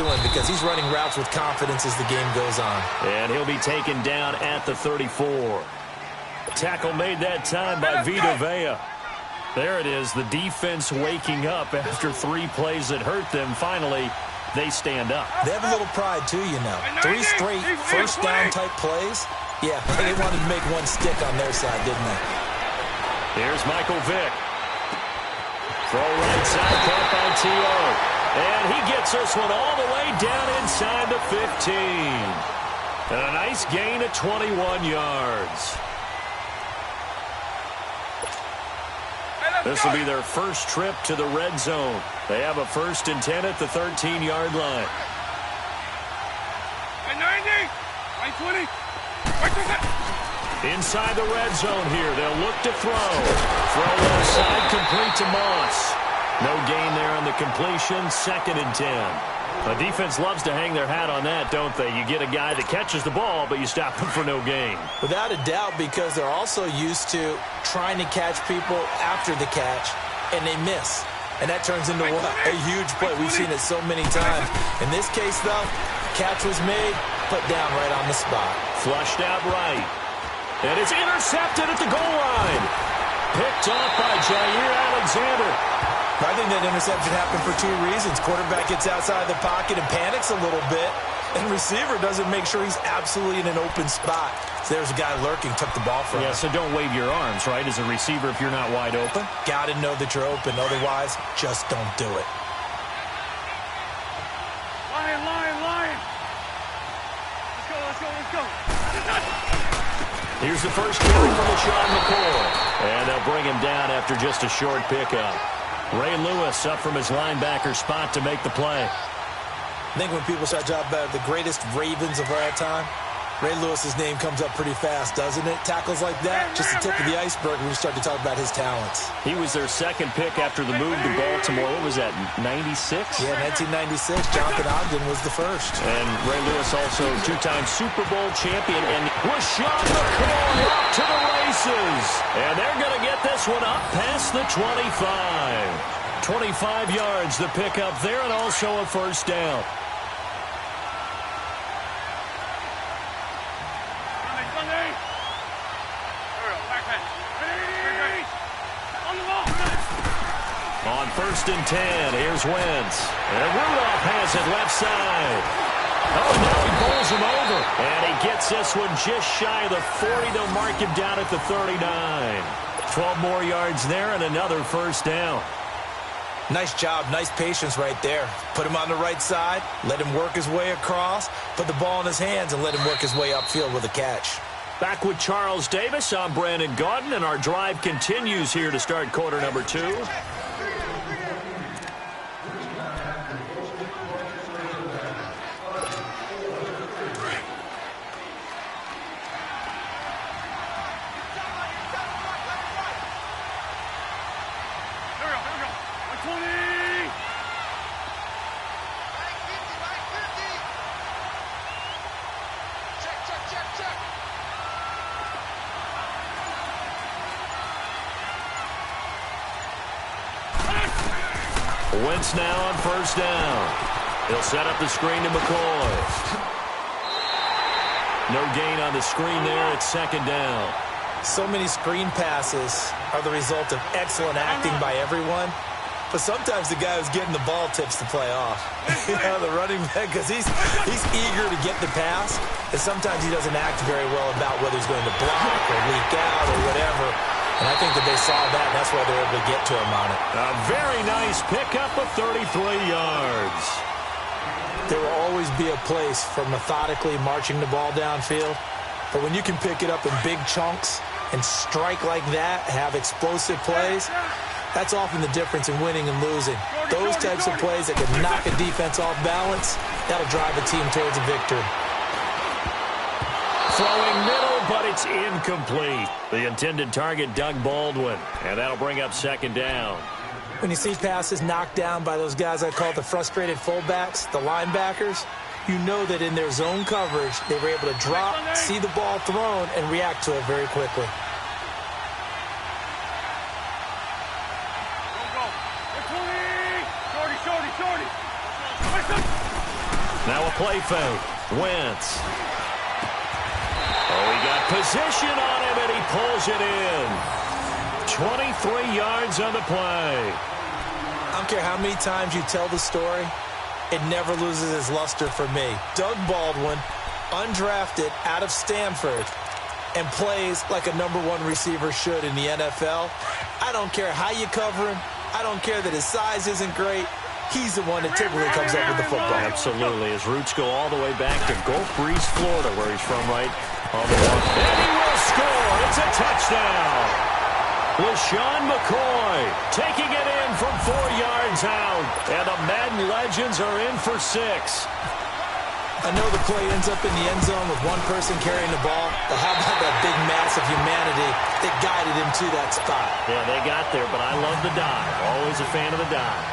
to him because he's running routes with confidence as the game goes on. And he'll be taken down at the 34. Tackle made that time by Vita Vea. There it is, the defense waking up after 3 plays that hurt them. Finally, they stand up. They have a little pride, too, you know. 3 straight first-down type plays. Yeah, they wanted to make one stick on their side, didn't they? Here's Michael Vick. Throw right side, caught by T.O. And he gets this one all the way down inside the 15. And a nice gain of 21 yards. This will be their first trip to the red zone. They have a 1st and 10 at the 13-yard line. 90, 20. Inside the red zone here, they'll look to throw. Throw left side, complete to Moss. No gain there on the completion, 2nd and 10. The defense loves to hang their hat on that, don't they? You get a guy that catches the ball, but you stop him for no gain. Without a doubt, because they're also used to trying to catch people after the catch, and they miss. And that turns into what? A huge play. We've seen it so many times. In this case, though, catch was made, put down right on the spot. Flushed out right. And it's intercepted at the goal line. Picked off by Jair Alexander. I think that interception happened for 2 reasons. Quarterback gets outside the pocket and panics a little bit, and receiver doesn't make sure he's absolutely in an open spot. So there's a guy lurking, took the ball from him. Yeah, so don't wave your arms, right, as a receiver if you're not wide open. Got to know that you're open. Otherwise, just don't do it. Lion. Let's go. Here's the first carry from LaShawn McCoy. And they'll bring him down after just a short pickup. Ray Lewis up from his linebacker spot to make the play. I think when people start talking about the greatest Ravens of all time, Ray Lewis's name comes up pretty fast, doesn't it? Tackles like that, just the tip of the iceberg when we start to talk about his talents. He was their 2nd pick after the move to Baltimore. What was that, 96? Yeah, 1996. Jonathan Ogden was the first. And Ray Lewis also 2-time Super Bowl champion. And LaShawn McCoy up to the races. And they're going to get this one up past the 25. 25 yards the pickup there, and also a 1st down. On 1st and 10, here's Wentz. And Rudolph has it left side. Oh, now he bowls him over. And he gets this one just shy of the 40. They'll mark him down at the 39. 12 more yards there and another 1st down. Nice job, nice patience right there. Put him on the right side, let him work his way across, put the ball in his hands, and let him work his way upfield with a catch. Back with Charles Davis, I'm Brandon Gaudin, and our drive continues here to start quarter number 2. Wentz now on 1st down. He'll set up the screen to McCoy. No gain on the screen there. It's 2nd down. So many screen passes are the result of excellent acting by everyone. But sometimes the guy who's getting the ball tips the play off. You know, the running back, because he's eager to get the pass, and sometimes he doesn't act very well about whether he's going to block or leak out or whatever. And I think that they saw that, and that's why they were able to get to him on it. A very nice pickup of 33 yards. There will always be a place for methodically marching the ball downfield. But when you can pick it up in big chunks and strike like that, have explosive plays, that's often the difference in winning and losing. Those types of plays that can knock a defense off balance, that'll drive a team towards a victory. Throwing middle, but it's incomplete. The intended target, Doug Baldwin. And that'll bring up 2nd down. When you see passes knocked down by those guys I call the frustrated fullbacks, the linebackers, you know that in their zone coverage, they were able to drop, see the ball thrown, and react to it very quickly. Now a play fake. Wentz. Oh, he got position on him, and he pulls it in. 23 yards on the play. I don't care how many times you tell the story, it never loses its luster for me. Doug Baldwin, undrafted out of Stanford, and plays like a #1 receiver should in the NFL. I don't care how you cover him. I don't care that his size isn't great. He's the one that typically comes up with the football. Absolutely. His roots go all the way back to Gulf Breeze, Florida, where he's from, right on the one. And he will score. It's a touchdown. LaShawn McCoy taking it in from 4 yards out. And the Madden legends are in for 6. I know the play ends up in the end zone with one person carrying the ball, but how about that big mass of humanity that guided him to that spot? Yeah, they got there, but I love the dive. Always a fan of the dive.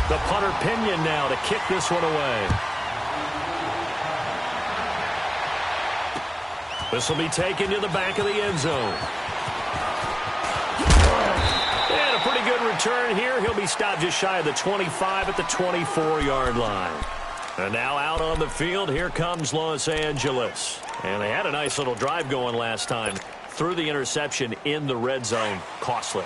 The punter Pinion now to kick this one away. This will be taken to the back of the end zone. And a pretty good return here. He'll be stopped just shy of the 25 at the 24-yard line. And now out on the field, here comes Los Angeles. And they had a nice little drive going last time. Threw the interception in the red zone. Costly.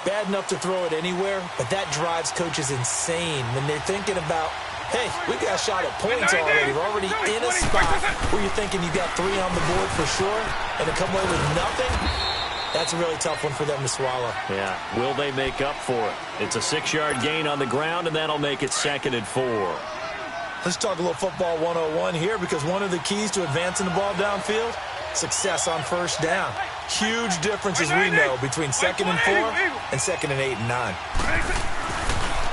Bad enough to throw it anywhere, but that drives coaches insane when they're thinking about, hey, we got a shot at points already. We're already in a spot where you're thinking you got 3 on the board for sure, and to come away with nothing, that's a really tough one for them to swallow. Yeah, will they make up for it? It's a 6-yard gain on the ground, and that'll make it 2nd and 4. Let's talk a little football 101 here, because one of the keys to advancing the ball downfield, success on first down. Huge difference, as we know, between 2nd and 4 and 2nd and 8 and 9.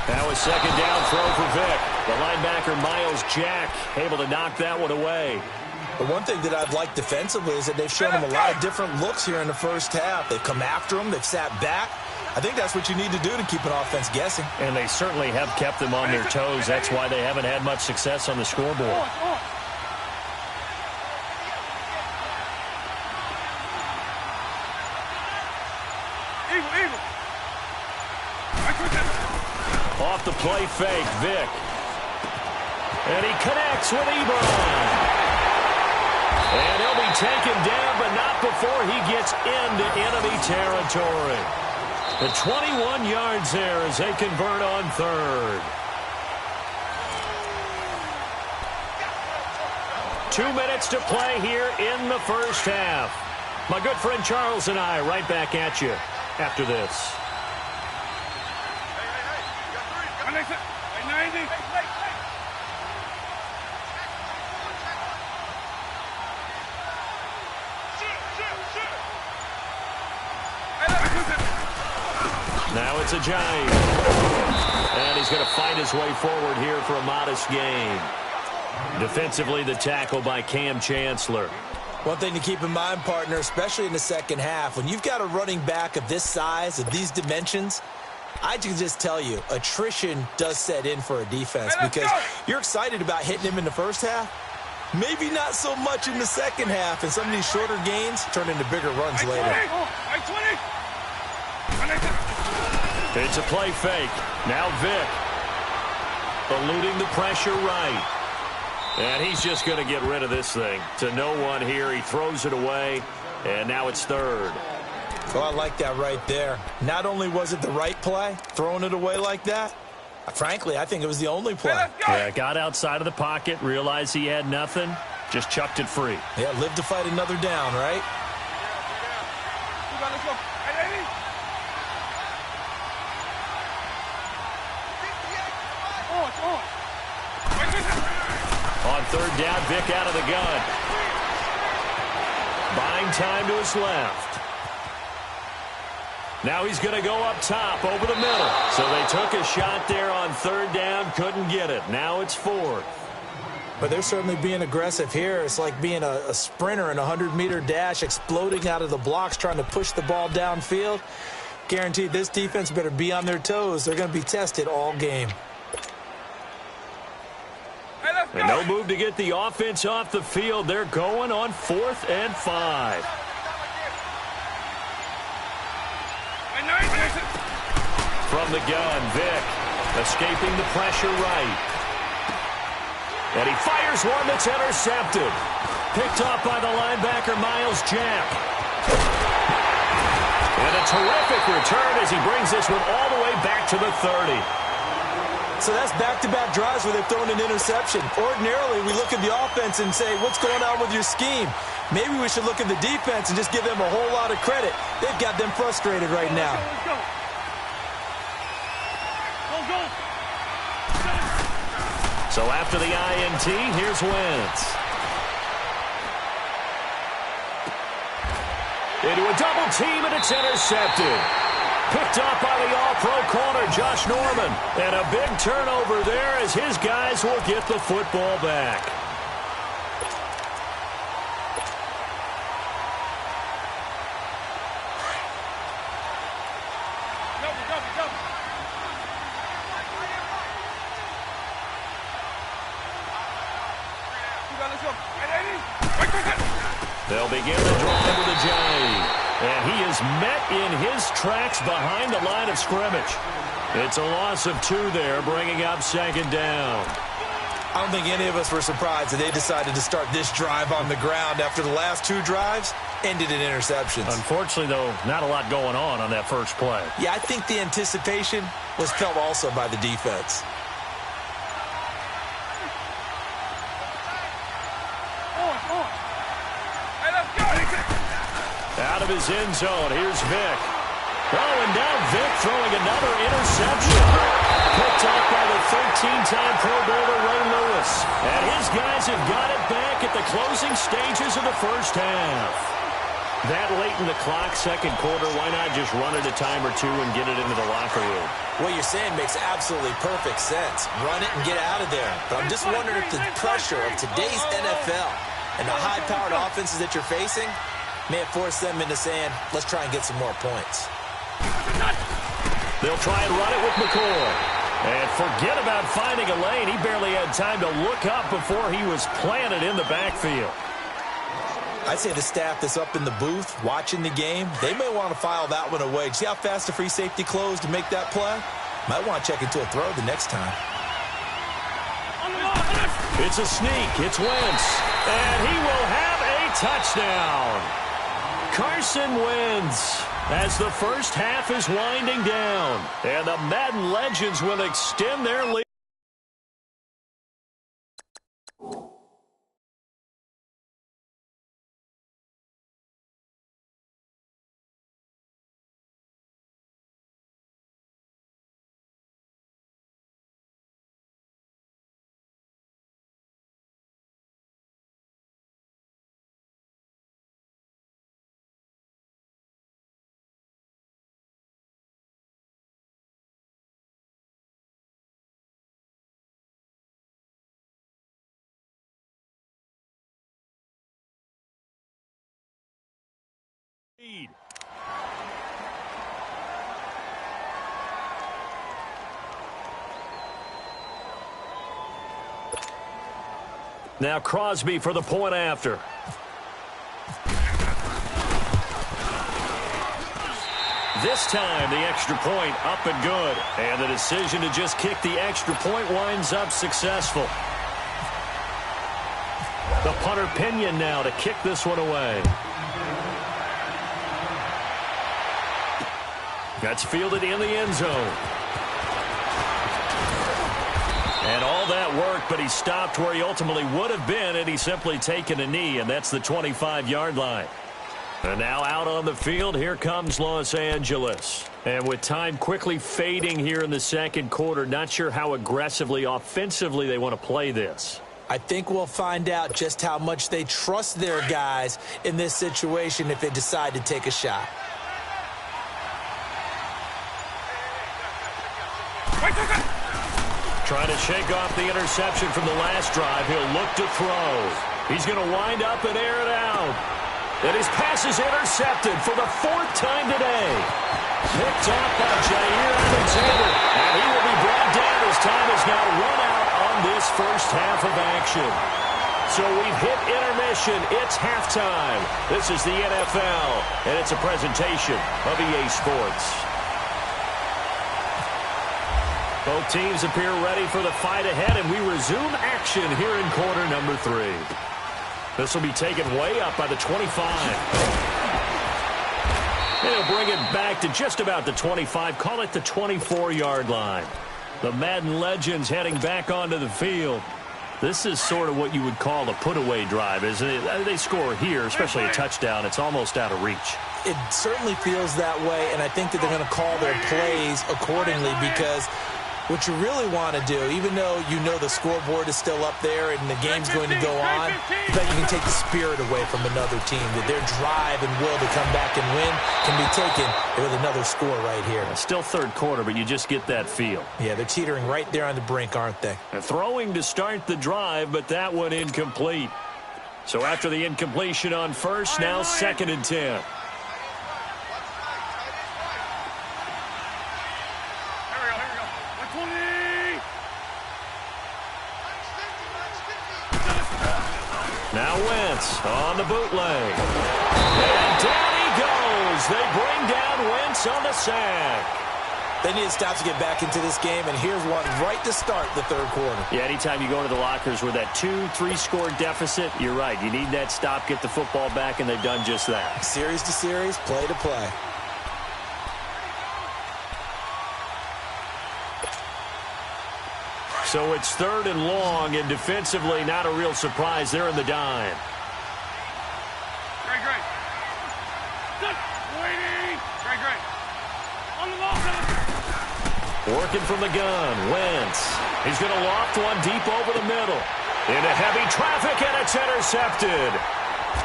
That was 2nd down throw for Vic. The linebacker, Miles Jack, able to knock that one away. The one thing that I've liked defensively is that they've shown him a lot of different looks here in the first half. They've come after him. They've sat back. I think that's what you need to do to keep an offense guessing. And they certainly have kept them on their toes. That's why they haven't had much success on the scoreboard. Off the play fake, Vic. And he connects with Ebron. And he'll be taken down, but not before he gets into enemy territory. The 21 yards there as they convert on 3rd. 2 minutes to play here in the first half. My good friend Charles and I right back at you after this. Now it's a Giant. And he's going to fight his way forward here for a modest gain. Defensively, the tackle by Cam Chancellor. One thing to keep in mind, partner, especially in the second half, when you've got a running back of this size, of these dimensions, I can just tell you, attrition does set in for a defense, because you're excited about hitting him in the first half. Maybe not so much in the second half, and some of these shorter gains turn into bigger runs later. It's a play fake. Now Vic. Eluding the pressure right. And he's just going to get rid of this thing. To no one here. He throws it away. And now it's 3rd. Well, I like that right there. Not only was it the right play, throwing it away like that, frankly, I think it was the only play. Yeah, got outside of the pocket, realized he had nothing, just chucked it free. Yeah, live to fight another down, right? On 3rd down, Vic out of the gun. Buying time to his left. Now he's going to go up top over the middle. So they took a shot there on 3rd down, couldn't get it. Now it's 4th. But they're certainly being aggressive here. It's like being a sprinter in a 100-meter dash, exploding out of the blocks, trying to push the ball downfield. Guaranteed this defense better be on their toes. They're going to be tested all game. And no move to get the offense off the field. They're going on 4th and 5. From the gun, Vic escaping the pressure right. And he fires one that's intercepted. Picked off by the linebacker, Myles Jack. And a terrific return as he brings this one all the way back to the 30. So that's back-to-back drives where they've thrown an interception. Ordinarily, we look at the offense and say, what's going on with your scheme? Maybe we should look at the defense and just give them a whole lot of credit. They've got them frustrated right now. Let's go. Go. So after the INT, here's Wentz. Into a double team, and it's intercepted. Picked up by the all-pro corner, Josh Norman. And a big turnover there as his guys will get the football back. Double. Let's go. They'll begin the drive with a J. And he is met in his tracks behind the line of scrimmage. It's a loss of 2 there, bringing up second down. I don't think any of us were surprised that they decided to start this drive on the ground after the last 2 drives ended in interceptions. Unfortunately, though, not a lot going on that first play. Yeah, I think the anticipation was felt also by the defense. Out of his end zone, here's Vick. Oh, and now Vick throwing another interception. Picked off by the 13-time Pro Bowler Ray Lewis. And his guys have got it back at the closing stages of the first half. That late in the clock, second quarter, why not just run it a time or 2 and get it into the locker room? What you're saying makes absolutely perfect sense. Run it and get out of there. But I'm just wondering if the pressure of today's NFL and the high-powered offenses that you're facing may have forced them into saying, let's try and get some more points. They'll try and run it with McCoy. And forget about finding a lane. He barely had time to look up before he was planted in the backfield. I'd say the staff that's up in the booth watching the game, they may want to file that one away. See how fast the free safety closed to make that play? Might want to check into a throw the next time. It's a sneak. It's Wentz. And he will have a touchdown. Carson Wentz as the first half is winding down. And the Madden Legends will extend their lead. Now Crosby for the point after. This time the extra point up and good. And the decision to just kick the extra point winds up successful. The punter Pinion now to kick this one away. That's fielded in the end zone. And all that work, but he stopped where he ultimately would have been, and he's simply taken a knee, and that's the 25-yard line. And now out on the field, here comes Los Angeles. And with time quickly fading here in the second quarter, not sure how aggressively, offensively they want to play this. I think we'll find out just how much they trust their guys in this situation if they decide to take a shot. Trying to shake off the interception from the last drive. He'll look to throw. He's going to wind up and air it out. And his pass is intercepted for the 4th time today. Picked off by Jair Alexander. And he will be brought down as time is now run out on this first half of action. So we've hit intermission. It's halftime. This is the NFL, and it's a presentation of EA Sports. Both teams appear ready for the fight ahead, and we resume action here in quarter number 3. This will be taken way up by the 25. They'll bring it back to just about the 25, call it the 24-yard line. The Madden legends heading back onto the field. This is sort of what you would call a put-away drive, isn't it? They score here, especially a touchdown. It's almost out of reach. It certainly feels that way, and I think that they're going to call their plays accordingly, because what you really want to do, even though you know the scoreboard is still up there and the game's going to go on, you bet you can take the spirit away from another team, that their drive and will to come back and win can be taken with another score right here. Still third quarter, but you just get that feel. Yeah, they're teetering right there on the brink, aren't they? And throwing to start the drive, but that one incomplete. So after the incompletion on first, now 2nd and 10. Now Wentz on the bootleg. And down he goes. They bring down Wentz on the sack. They need to stop to get back into this game, and here's one right to start the third quarter. Yeah, anytime you go to the lockers with that 2-3 score deficit, you're right. You need that stop, get the football back, and they've done just that. Series to series, play to play. So it's 3rd and long, and defensively not a real surprise. They're in the dime. Great. Waiting. Great. On the ball. Working from the gun, Wentz. He's going to loft one deep over the middle. Into heavy traffic, and it's intercepted.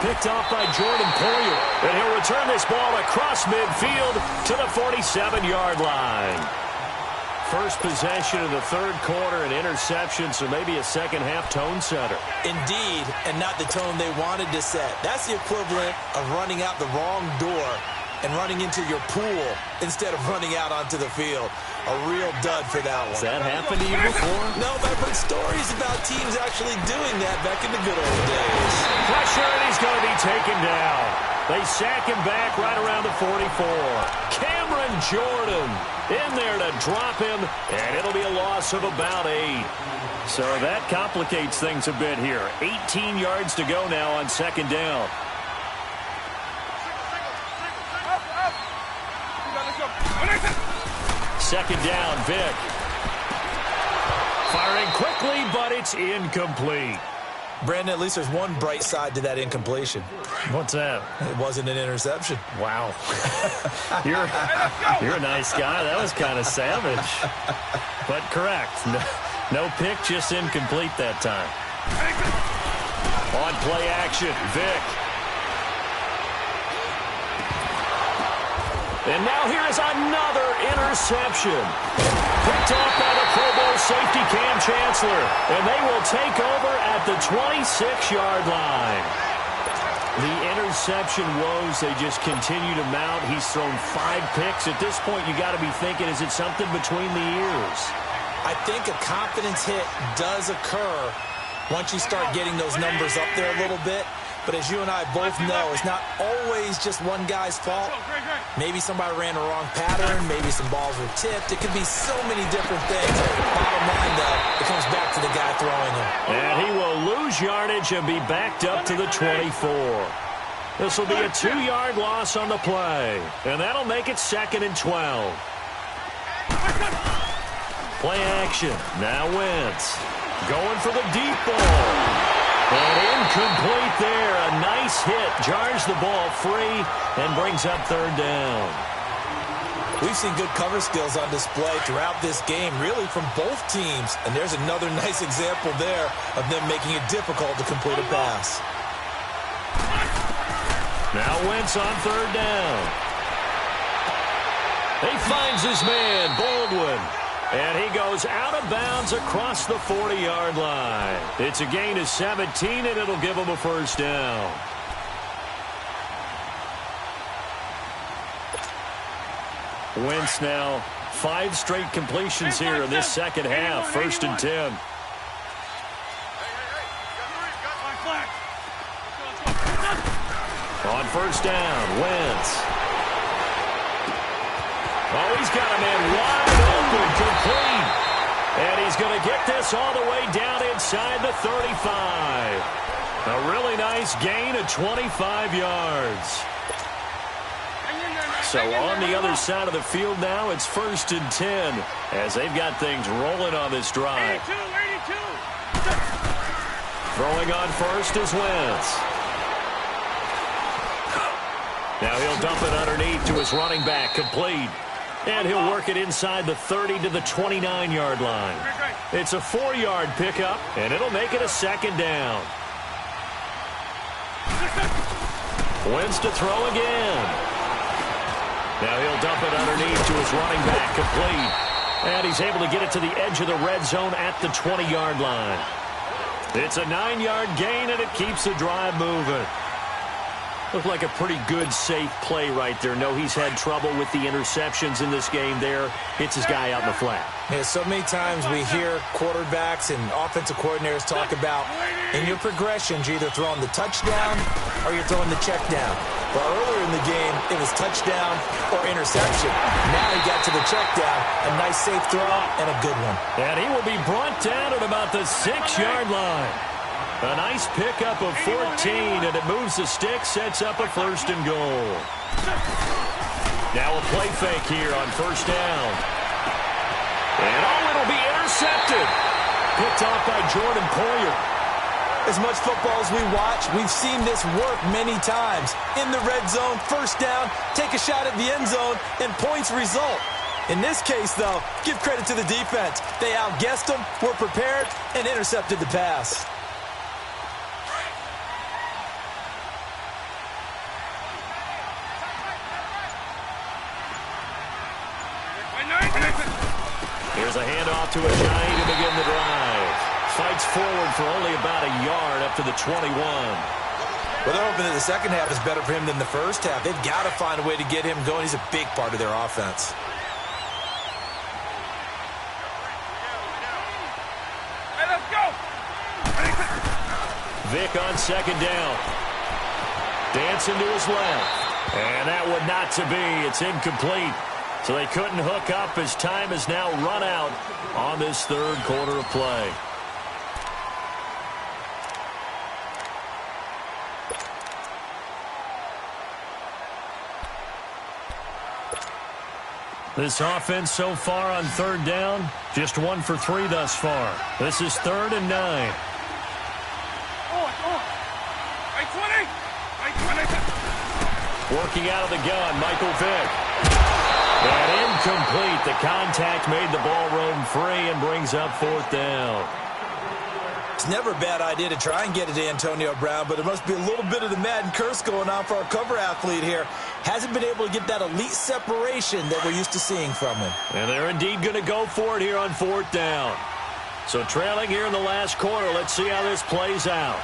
Picked off by Jordan Poyer. And he'll return this ball across midfield to the 47-yard line. First possession of the third quarter, an interception, so maybe a second-half tone setter. Indeed, and not the tone they wanted to set. That's the equivalent of running out the wrong door and running into your pool instead of running out onto the field. A real dud for that one. Has that happened to you before? No, but I've heard stories about teams actually doing that back in the good old days. Pressure, and he's going to be taken down. They sack him back right around the 44. Cameron Jordan in there to drop him, and it'll be a loss of about 8. So that complicates things a bit here. 18 yards to go now on 2nd down. Second down, Vick. Firing quickly, but it's incomplete. Brandon, at least there's one bright side to that incompletion. What's that? It wasn't an interception. Wow. You're a nice guy. That was kind of savage. But correct. No pick, just incomplete that time. On play action, Vick. And now here is another interception. Picked off by the Pro Bowl safety Cam Chancellor. And they will take over at the 26-yard line. The interception woes, they just continue to mount. He's thrown 5 picks. At this point, you got to be thinking, is it something between the ears? I think a confidence hit does occur once you start getting those numbers up there a little bit. But as you and I both know, it's not always just one guy's fault. Maybe somebody ran the wrong pattern. Maybe some balls were tipped. It could be so many different things. Bottom line, though, it comes back to the guy throwing them. And he will lose yardage and be backed up to the 24. This will be a 2-yard loss on the play. And that'll make it 2nd and 12. Play action. Now Wentz. Going for the deep ball. And incomplete there. A nice hit. Jars the ball free and brings up 3rd down. We've seen good cover skills on display throughout this game, really from both teams. And there's another nice example there of them making it difficult to complete a pass. Now Wentz on 3rd down. He finds his man, Baldwin. And he goes out of bounds across the 40-yard line. It's a gain of 17, and it'll give him a 1st down. Wentz now 5 straight completions here in this second half. 1st and 10. On 1st down, Wentz. Oh, he's got a man wide open, complete. And he's going to get this all the way down inside the 35. A really nice gain of 25 yards. So on the other side of the field now, it's 1st and 10 as they've got things rolling on this drive. 82. Throwing on first is Wentz. Now he'll dump it underneath to his running back, complete. And he'll work it inside the 30 to the 29-yard line. It's a 4-yard pickup, and it'll make it a 2nd down. Wentz to throw again. Now he'll dump it underneath to his running back, complete. And he's able to get it to the edge of the red zone at the 20-yard line. It's a 9-yard gain, and it keeps the drive moving. Looked like a pretty good, safe play right there. No, he's had trouble with the interceptions in this game there. Hits his guy out in the flat. Yeah, so many times we hear quarterbacks and offensive coordinators talk about in your progressions, you're either throwing the touchdown or you're throwing the check down. Well, earlier in the game, it was touchdown or interception. Now he got to the check down. A nice, safe throw and a good one. And he will be brought down at about the 6-yard line. A nice pickup of 14, and it moves the stick, sets up a 1st and goal. Now a play fake here on 1st down. And it'll be intercepted. Picked off by Jordan Poyer. As much football as we watch, we've seen this work many times. In the red zone, 1st down, take a shot at the end zone, and points result. In this case, though, give credit to the defense. They outguessed them, were prepared, and intercepted the pass. Here's a handoff to Ajayi to begin the drive. Fights forward for only about a yard up to the 21. Well, they're hoping that the second half is better for him than the first half. They've got to find a way to get him going. He's a big part of their offense. Hey, let's go. Vic on 2nd down. Dancing to his left. And that would not to be. It's incomplete. So they couldn't hook up as time has now run out on this 3rd quarter of play. This offense so far on 3rd down, just 1 for 3 thus far. This is 3rd and 9. Working out of the gun, Michael Vick. And incomplete. The contact made the ball roam free and brings up 4th down. It's never a bad idea to try and get it to Antonio Brown, but there must be a little bit of the Madden curse going on for our cover athlete here. Hasn't been able to get that elite separation that we're used to seeing from him. And they're indeed going to go for it here on 4th down. So trailing here in the last quarter, let's see how this plays out.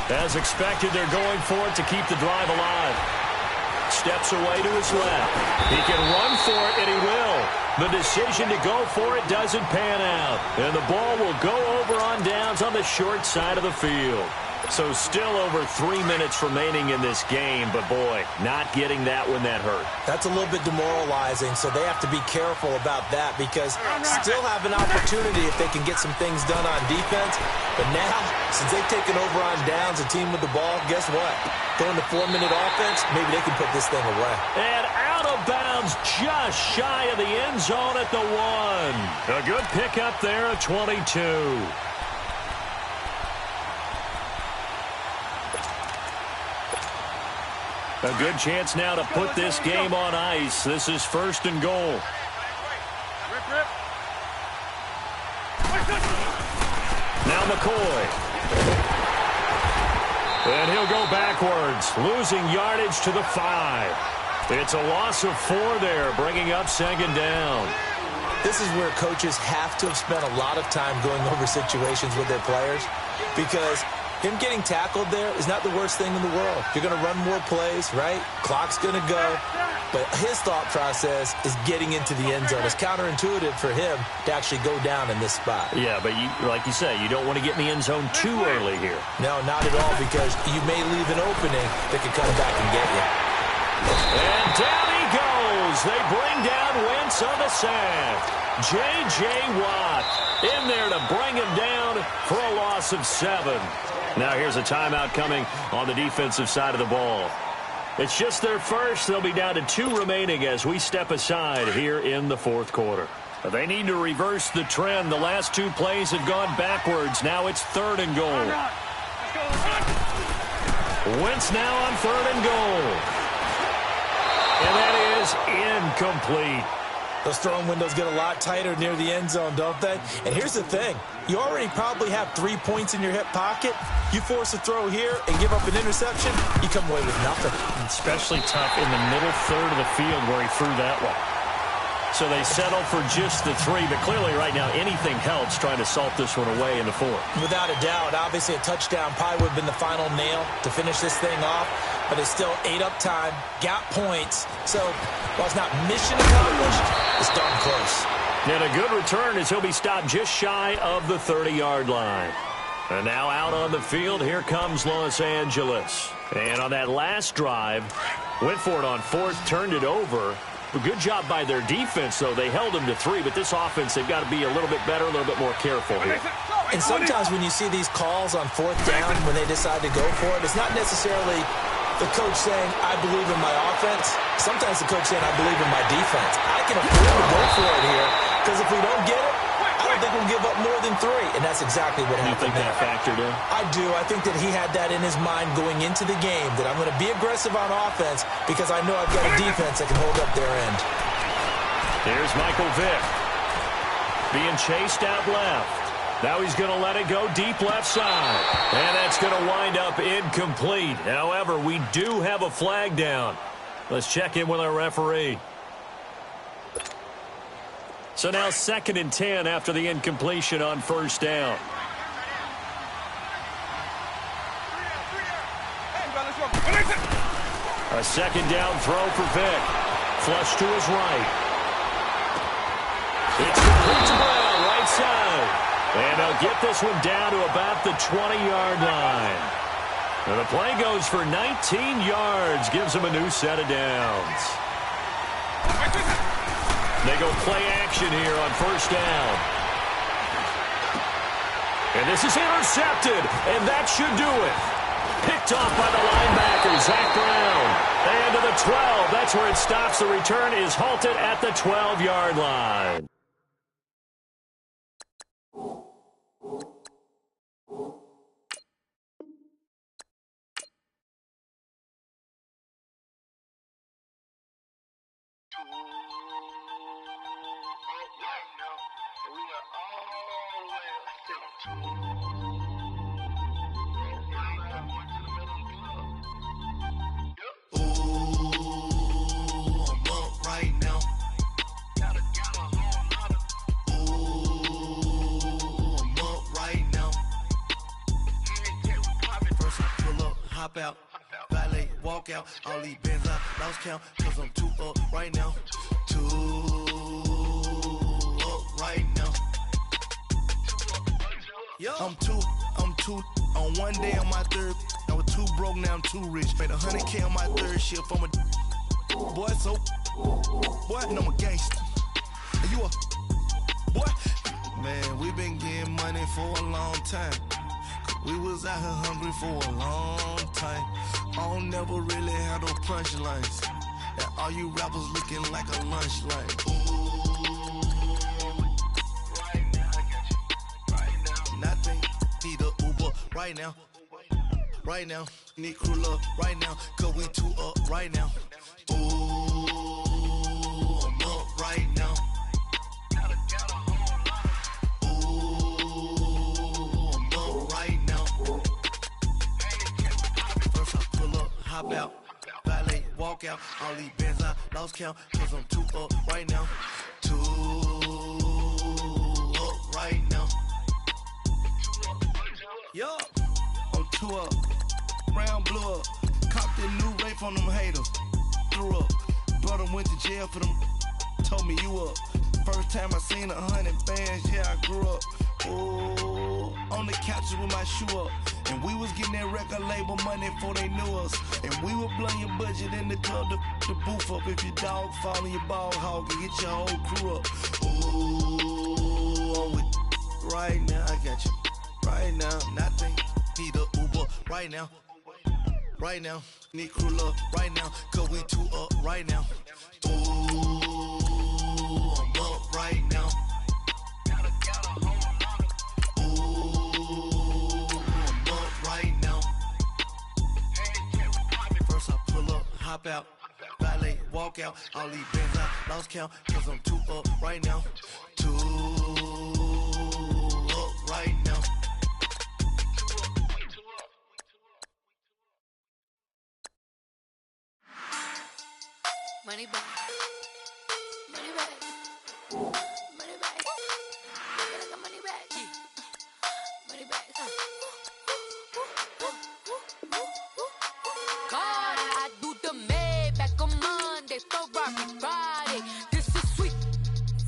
As expected, they're going for it to keep the drive alive. Steps away to his left. He can run for it, and he will. The decision to go for it doesn't pan out. And the ball will go over on downs on the short side of the field. So still over 3 minutes remaining in this game, but boy, not getting that one that hurt. That's a little bit demoralizing, so they have to be careful about that because still have an opportunity if they can get some things done on defense. But now, since they've taken over on downs, a team with the ball, guess what? Going to 4-minute offense, maybe they can put this thing away. And out of bounds, just shy of the end zone at the 1. A good pickup there at 22. A good chance now to put this game on ice. This is 1st and goal. Now McCoy. And he'll go backwards, losing yardage to the 5. It's a loss of 4 there, bringing up 2nd down. This is where coaches have to have spent a lot of time going over situations with their players because him getting tackled there is not the worst thing in the world. You're going to run more plays, right? Clock's going to go. But his thought process is getting into the end zone. It's counterintuitive for him to actually go down in this spot. Yeah, but like you say, you don't want to get in the end zone too early here. No, not at all, because you may leave an opening that could come back and get you. And down he goes. goes. They bring down Wentz on the sack. J.J. Watt in there to bring him down for a loss of 7. Now here's a timeout coming on the defensive side of the ball. It's just their first. They'll be down to 2 remaining as we step aside here in the fourth quarter. They need to reverse the trend. The last 2 plays have gone backwards. Now it's 3rd and goal. Wentz now on 3rd and goal. And that is incomplete. Those throwing windows get a lot tighter near the end zone, don't they? And here's the thing. You already probably have 3 points in your hip pocket. You force a throw here and give up an interception, you come away with nothing. Especially tough in the middle third of the field where he threw that one. So they settle for just the 3, but clearly right now anything helps trying to salt this one away in the 4th. Without a doubt, obviously a touchdown probably would have been the final nail to finish this thing off, but it's still ate up time, got points. So while it's not mission accomplished, it's darn close. And a good return as he'll be stopped just shy of the 30-yard line. And now out on the field, here comes Los Angeles. And on that last drive, went for it on 4th, turned it over. A good job by their defense, though. They held them to 3, but this offense, they've got to be a little bit better, a little bit more careful here. And sometimes when you see these calls on 4th down, when they decide to go for it, it's not necessarily the coach saying, I believe in my offense. Sometimes the coach saying, I believe in my defense. I can afford to go for it here, because if we don't get it, I don't think we'll give up more than 3. And that's exactly what happened. You think that factored in? I do. I think that he had that in his mind going into the game, that I'm going to be aggressive on offense because I know I've got a defense that can hold up their end. There's Michael Vick being chased out left. Now he's going to let it go deep left side. And that's going to wind up incomplete. However, we do have a flag down. Let's check in with our referee. So now 2nd and 10 after the incompletion on 1st down. A 2nd down throw for Vick. Flush to his right. It's complete to Brown, right side. And they'll get this one down to about the 20-yard line. And the play goes for 19 yards. Gives them a new set of downs. They go play action here on 1st down. And this is intercepted, and that should do it. Picked off by the linebacker, Zach Brown. And to the 12, that's where it stops. The return is halted at the 12-yard line. Out, valet, walk out, all these bands I lost count, cause I'm 2 up right now, 2 up right now, I'm two, on one day on my 3rd, I was 2 broke, now I'm 2 rich, made 100K on my 3rd shift, I'm a boy, so, boy, and I'm a gangster, and you a, boy, man, we been getting money for a long time. We was out here hungry for a long time. I don't never really had no punchlines. And all you rappers looking like a lunch line. Right now, I got you. Right now. Nothing. Need a Uber right now. Right now. Need crew love right now. Cause we 2 up right now. Ooh, I'm up right now. Hop out, valet, walk out, all these bands I lost count, cause I'm 2 up right now, 2 up right now, yo, I'm 2 up, round blew up, copped that new rape on them haters, threw up, brother went to jail for them, told me you up, first time I seen 100 bands, yeah I grew up, ooh, on the couch bitches with my shoe up. And we was getting that record label money before they knew us. And we were blowing your budget in the club to boof up. If your dog fall in your ball hog and get your whole crew up. Ooh, I'm with right now. I got you right now. Nothing. Need a Uber right now. Right now. Need crew up right now. Cause we two up right now. Ooh, I'm up right now. Hop out, valet, walk out, all these bands out, lost count, cause I'm too up right now, too up right now. Money back, money back, money back, money back, money back. God, I do the Maybach on Monday, Ferrari Friday. This is sweet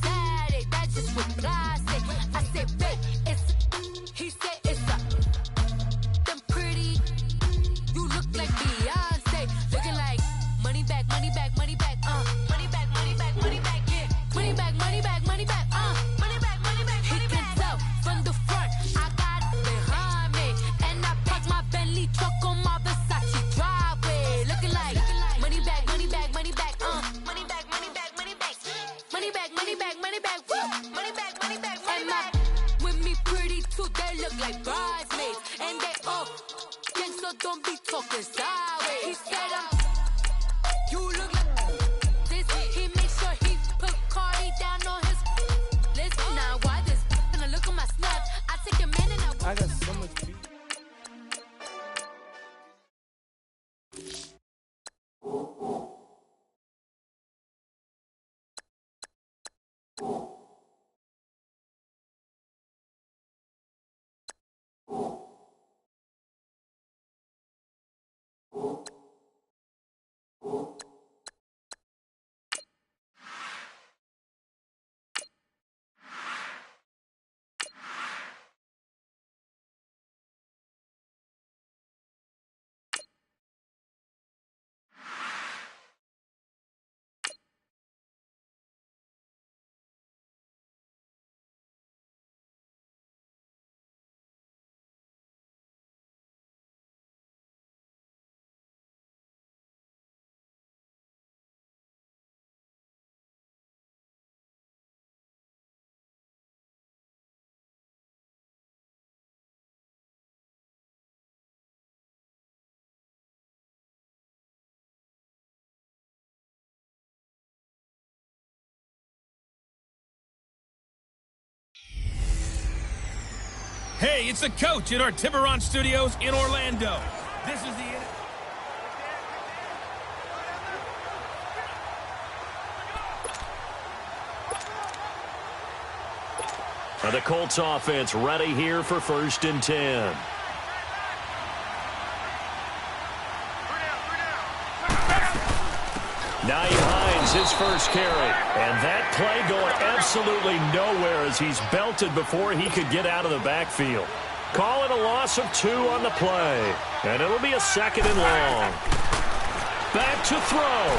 Saturday, that's just what I say. I say, babe, it's, he said it's a, them pretty, you look like Beyonce, looking like money back, money back, money back, money back, money back, money back, yeah, money back, money back, money back, money back, money back, he can tell from the front, I got it behind me, and I parked my Bentley truck on my Versace driveway, looking like money back, money back, money back, money back, money back, money back, money back, money back, money back, money back, money back, and my with me pretty too, they look like bridesmaids, and they all gang, so don't be talking sideways. He said you look like this. He makes sure he put Cardi down on his list. Now why this? And I look at my snap. I take a man and I got so much beef. Hey, it's the coach at our Tiburon Studios in Orlando. This is the... The Colts offense ready here for 1st and 10. Nyheim Hines, his first carry. And that play going absolutely nowhere as he's belted before he could get out of the backfield. Call it a loss of 2 on the play. And it'll be a 2nd and long. Back to throw.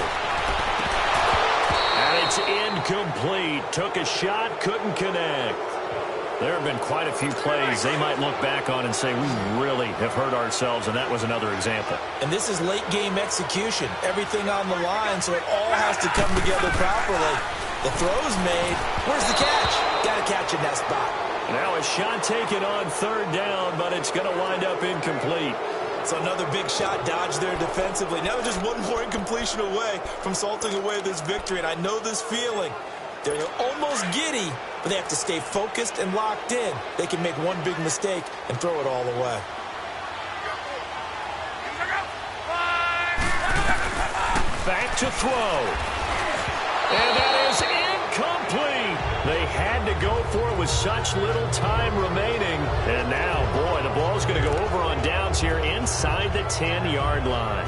And it's incomplete. Took a shot, couldn't connect. There have been quite a few plays they might look back on and say, we really have hurt ourselves, and that was another example. And this is late-game execution. Everything on the line, so it all has to come together properly. The throw's made. Where's the catch? Got to catch in that spot. Now a shot taken on 3rd down, but it's going to wind up incomplete. So another big shot dodged there defensively. Now just one more incompletion away from salting away this victory, and I know this feeling. They're almost giddy, but they have to stay focused and locked in. They can make one big mistake and throw it all away. Back to throw. And that is incomplete. They had to go for it with such little time remaining. And now, boy, the ball's going to go over on downs here inside the 10-yard line.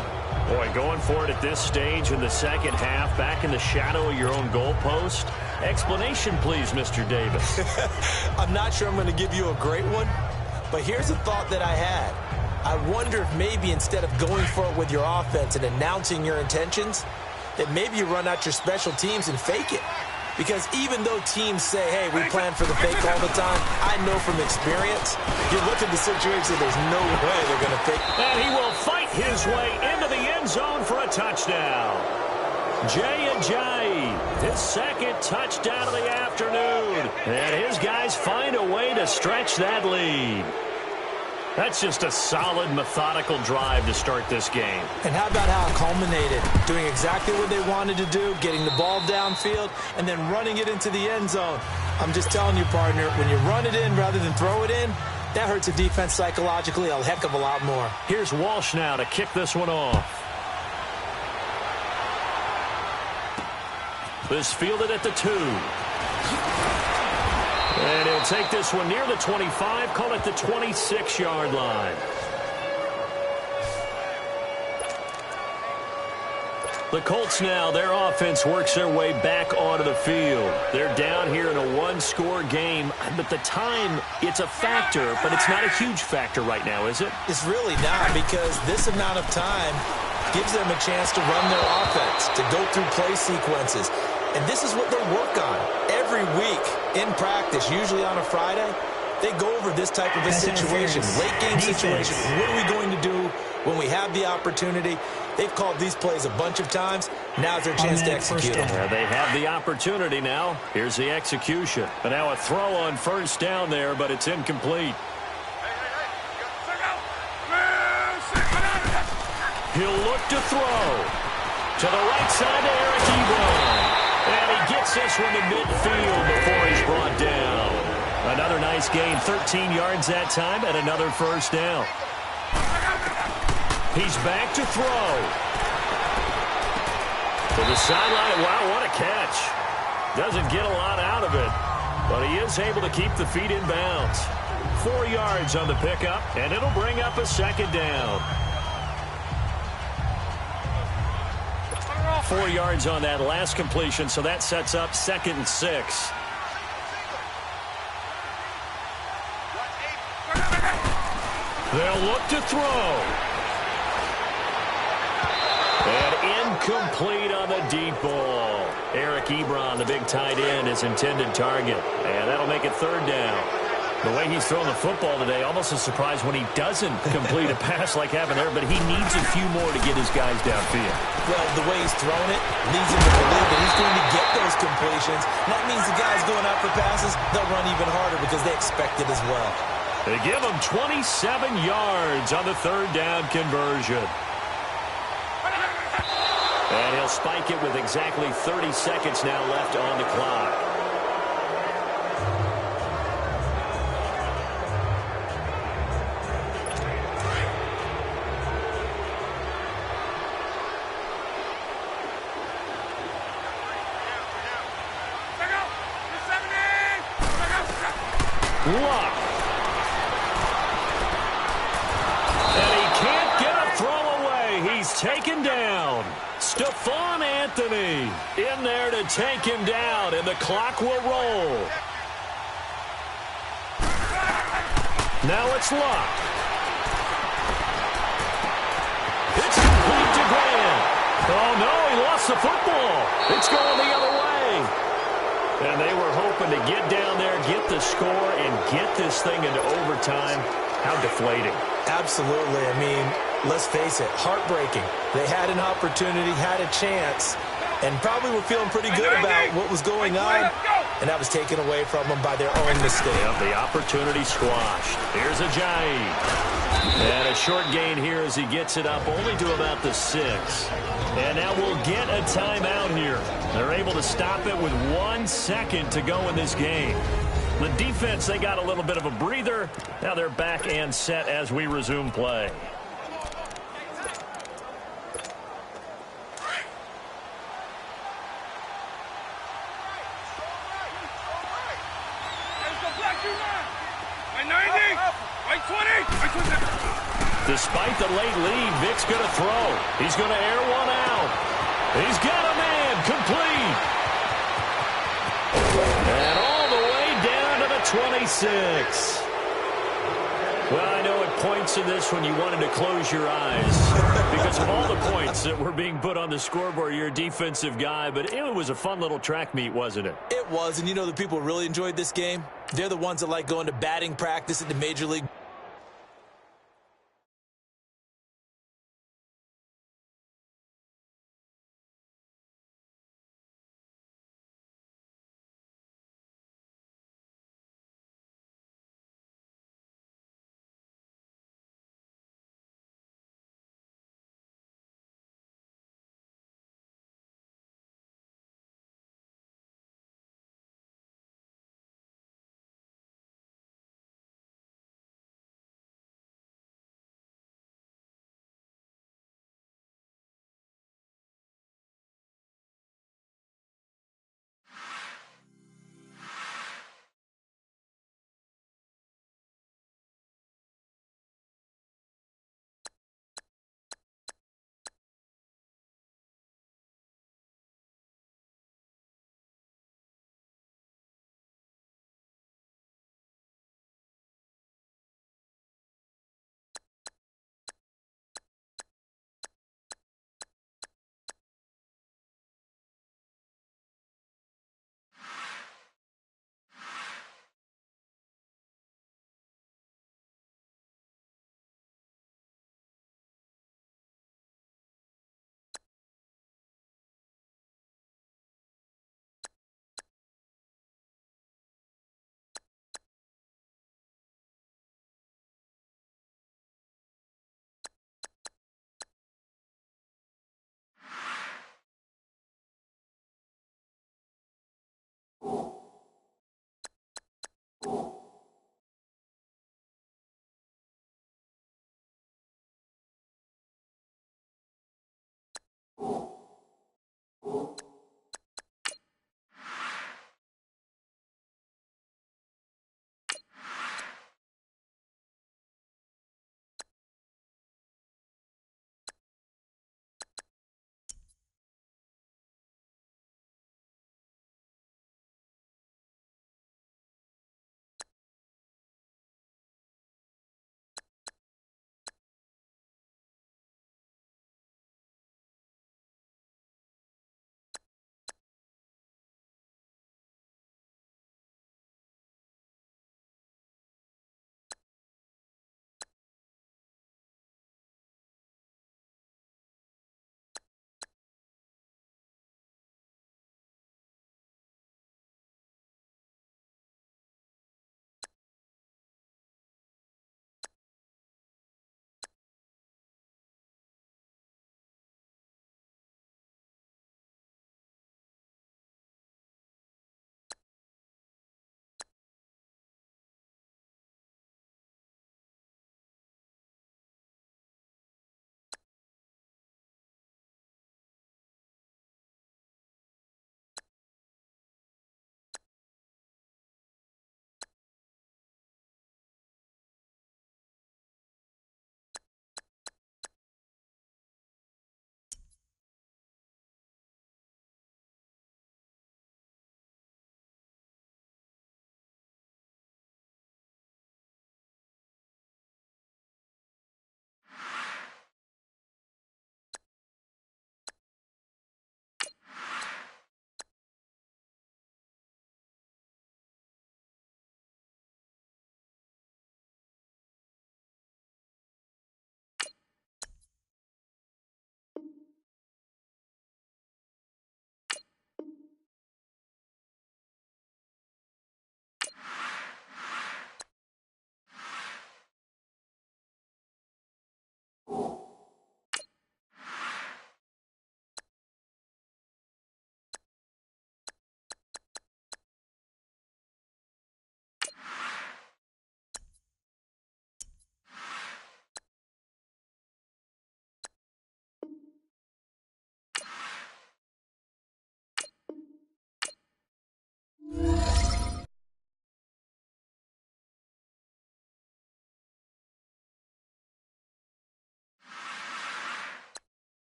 Boy, going for it at this stage in the second half, back in the shadow of your own goalpost. Explanation, please, Mr. Davis. I'm not sure I'm going to give you a great one, But here's a thought that I had. I wonder if maybe instead of going for it with your offense and announcing your intentions, that maybe you run out your special teams and fake it. Because even though teams say, hey, we plan for the fake all the time, I know from experience, you look at the situation, there's no way they're going to fake. And he will fight his way into the end zone for a touchdown. Jay Ajayi, his second touchdown of the afternoon. And his guys find a way to stretch that lead. That's just a solid, methodical drive to start this game. And how about how it culminated? Doing exactly what they wanted to do, getting the ball downfield, and then running it into the end zone. I'm just telling you, partner, when you run it in rather than throw it in, that hurts a defense psychologically a heck of a lot more. Here's Walsh now to kick this one off. This fielded at the 2. And he'll take this one near the 25, call it the 26-yard line. The Colts now, their offense works their way back onto the field. They're down here in a one-score game, but the time, it's a factor, but it's not a huge factor right now, is it? It's really not, because this amount of time gives them a chance to run their offense, to go through play sequences. And this is what they work on every week in practice, usually on a Friday. They go over this type of a situation, late-game situation. What are we going to do when we have the opportunity? They've called these plays a bunch of times. Now's their chance to execute them. Yeah, they have the opportunity now. Here's the execution. But now a throw on first down there, but it's incomplete. He'll look to throw. To the right side to Eric Ebron. And he gets this one to midfield before he's brought down. Another nice gain, 13 yards that time, and another first down. He's back to throw. To the sideline. Wow, what a catch. Doesn't get a lot out of it, but he is able to keep the feet in bounds. 4 yards on the pickup, and it'll bring up a second down. 4 yards on that last completion, so that sets up 2nd and 6. They'll look to throw. And incomplete on the deep ball. Eric Ebron, the big tight end, his intended target. And that'll make it 3rd down. The way he's thrown the football today, almost a surprise when he doesn't complete a pass like having there, but he needs a few more to get his guys downfield. Well, the way he's thrown it leads him to believe that he's going to get those completions. And that means the guys going out for passes, they'll run even harder because they expect it as well. They give him 27 yards on the 3rd down conversion. And he'll spike it with exactly 30 seconds now left on the clock. Luck. And he can't get a throw away. He's taken down. Stephon Anthony in there to take him down, and the clock will roll. Now it's Luck. It's complete to Grant. Oh, no, he lost the football. It's going the other way. And they were hoping to get down there, get the score, and get this thing into overtime. How deflating. Absolutely. I mean, let's face it, heartbreaking. They had an opportunity, had a chance, and probably were feeling pretty good about what was going on, and that was taken away from them by their own mistake. Yep, the opportunity squashed. Here's Ajayi. And a short gain here as he gets it up only to about the 6. And now we'll get a timeout here. They're able to stop it with 1 second to go in this game. The defense, they got a little bit of a breather. Now they're back and set as we resume play. Despite the late lead, Vic's going to throw. He's going to air one out. He's got a man complete. And all the way down to the 26. Well, I know at points in this when you wanted to close your eyes because of all the points that were being put on the scoreboard. You're a defensive guy, but it was a fun little track meet, wasn't it? It was, and you know the people who really enjoyed this game? They're the ones that like going to batting practice at the Major League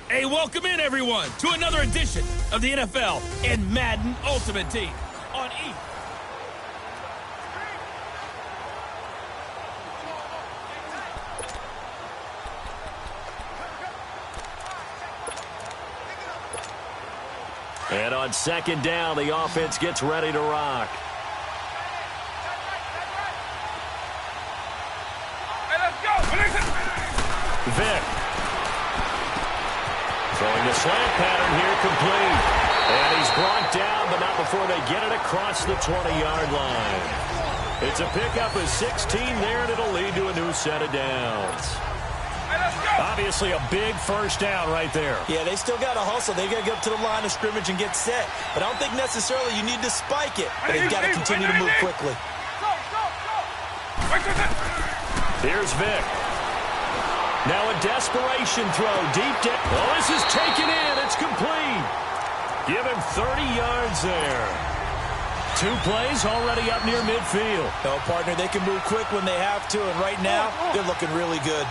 Hey, welcome in, everyone, to another edition of the NFL and Madden Ultimate Team on E. And on second down, the offense gets ready to rock. Hey, let's go! Vic. Throwing the slant pattern here, complete. And he's brought down, but not before they get it across the 20-yard line. It's a pickup of 16 there, and it'll lead to a new set of downs. Hey, let's go! Obviously a big first down right there. Yeah, they still got to hustle. They got to get up to the line of scrimmage and get set. But I don't think necessarily you need to spike it. But they've got to continue to move quickly. Here's Vic. Now a desperation throw deep down. Oh, this is taken in. It's complete. Give him 30 yards there. 2 plays already up near midfield. No, partner, they can move quick when they have to, and right now, they're looking really good.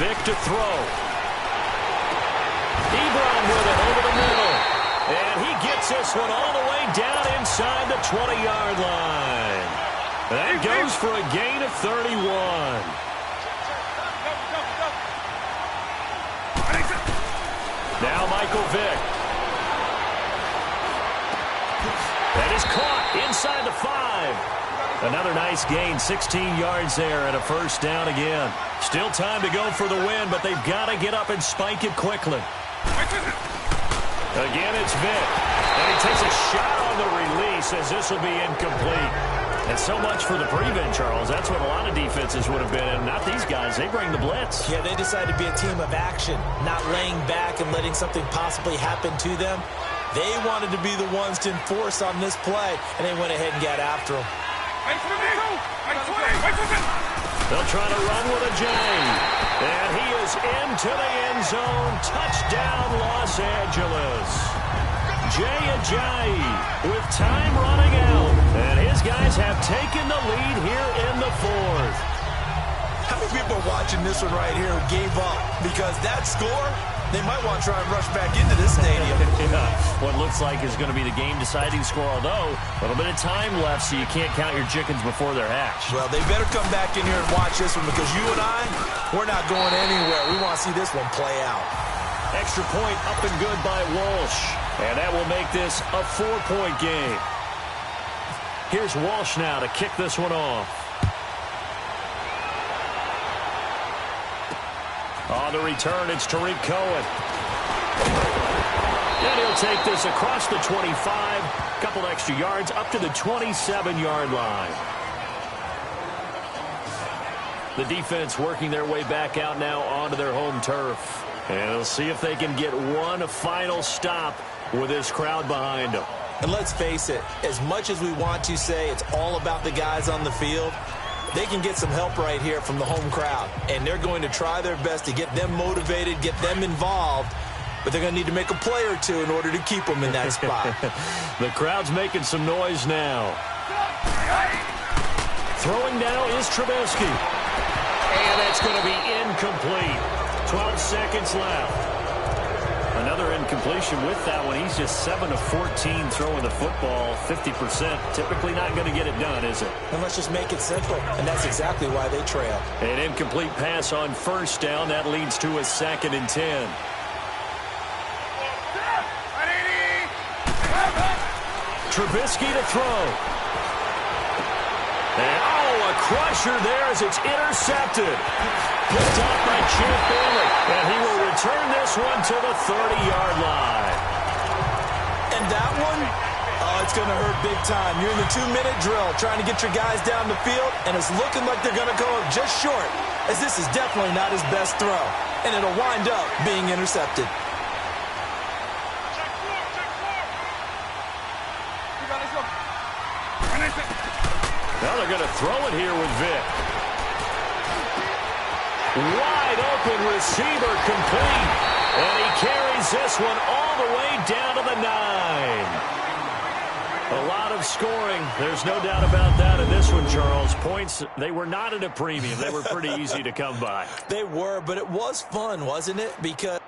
Vic to throw. Ebron with it over the middle. And he gets this one all the way down inside the 20-yard line. That goes for a gain of 31. Now Michael Vick. That is caught inside the 5. Another nice gain, 16 yards there and a first down again. Still time to go for the win, but they've got to get up and spike it quickly. Again, it's Vick. And he takes a shot on the release as this will be incomplete. And so much for the prevent, Charles. That's what a lot of defenses would have been in. Not these guys. They bring the blitz. Yeah, they decided to be a team of action, not laying back and letting something possibly happen to them. They wanted to be the ones to enforce on this play, and they went ahead and got after them. They'll try to run with a J. And he is into the end zone. Touchdown, Los Angeles. Jay Ajayi with time running out. And his guys have taken the lead here in the 4th. How many people are watching this one right here who gave up? Because that score, they might want to try and rush back into this stadium. Yeah, what looks like is going to be the game-deciding score, although a little bit of time left, so you can't count your chickens before they're hatched. Well, they better come back in here and watch this one, because you and I, we're not going anywhere. We want to see this one play out. Extra point up and good by Walsh. And that will make this a 4-point game. Here's Walsh now to kick this one off. On the return, it's Tariq Cohen. And he'll take this across the 25. Couple extra yards up to the 27-yard line. The defense working their way back out now onto their home turf. And they'll see if they can get one final stop with this crowd behind them. And let's face it, as much as we want to say it's all about the guys on the field, they can get some help right here from the home crowd. And they're going to try their best to get them motivated, get them involved, but they're going to need to make a play or two in order to keep them in that spot. The crowd's making some noise now. Throwing now is Trubisky. And that's going to be incomplete. 12 seconds left. Another incompletion with that one. He's just 7 of 14 throwing the football, 50%. Typically not going to get it done, is it? And let's just make it simple, and that's exactly why they trail. An incomplete pass on first down. That leads to a 2nd and 10. Trubisky to throw. And, a crusher there as it's intercepted. Picked up by Champ Bailey. And he will return this one to the 30-yard line. And that one, it's going to hurt big time. You're in the 2-minute drill trying to get your guys down the field, and it's looking like they're going to go up just short, as this is definitely not his best throw. And it'll wind up being intercepted. Now they're going to throw it here with Vic. Wide open receiver complete. And he carries this one all the way down to the 9. A lot of scoring. There's no doubt about that in this one, Charles. Points, they were not at a premium. They were pretty easy to come by. They were, but it was fun, wasn't it? Because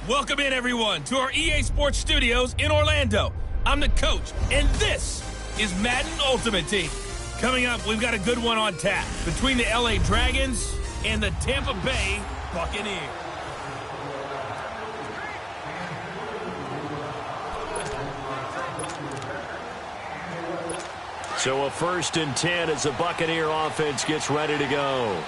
Welcome in, everyone, to our EA Sports Studios in Orlando. I'm the coach, and this is Madden Ultimate Team. Coming up, we've got a good one on tap between the LA Dragons and the Tampa Bay Buccaneers. So a 1st and 10 as the Buccaneer offense gets ready to go.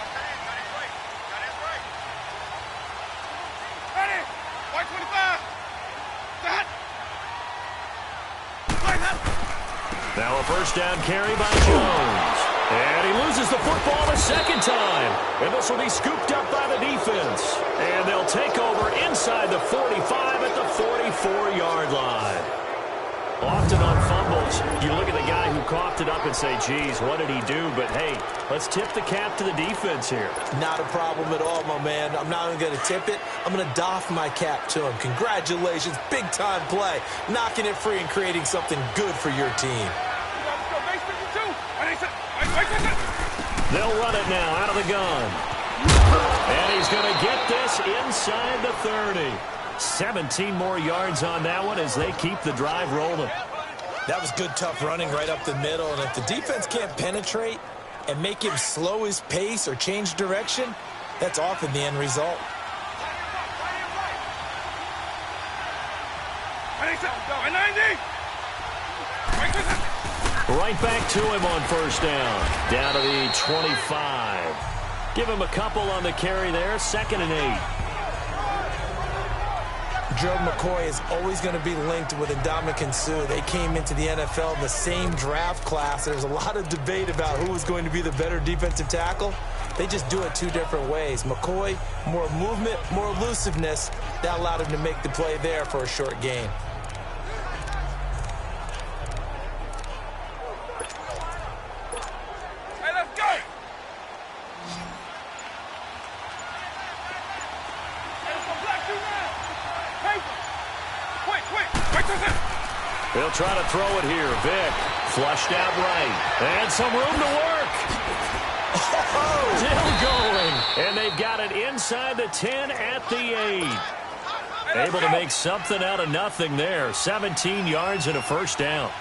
Now a 1st down carry by Jones. And he loses the football the 2nd time. And this will be scooped up by the defense. And they'll take over inside the 45 at the 44-yard line. Often on fumbles, you look at the guy who coughed it up and say, geez, what did he do? But, hey, let's tip the cap to the defense here. not a problem at all, my man. I'm not even going to tip it. I'm going to doff my cap to him. Congratulations. Big-time play. Knocking it free and creating something good for your team. They'll run it now out of the gun. And he's going to get this inside the 30. 17 more yards on that one as they keep the drive rolling. That was good, tough running right up the middle. And if the defense can't penetrate and make him slow his pace or change direction, that's often the end result. Right back to him on 1st down. Down to the 25. Give him a couple on the carry there. 2nd and 8. Gerald McCoy is always going to be linked with Ndamukong Suh. They came into the NFL in the same draft class. There's a lot of debate about who was going to be the better defensive tackle. They just do it two different ways. McCoy, more movement, more elusiveness. That allowed him to make the play there for a short gain. They'll try to throw it here. Vick flushed out right. And some room to work. Still going. And they've got it inside the 10 at the 8. Able to make something out of nothing there. 17 yards and a first down.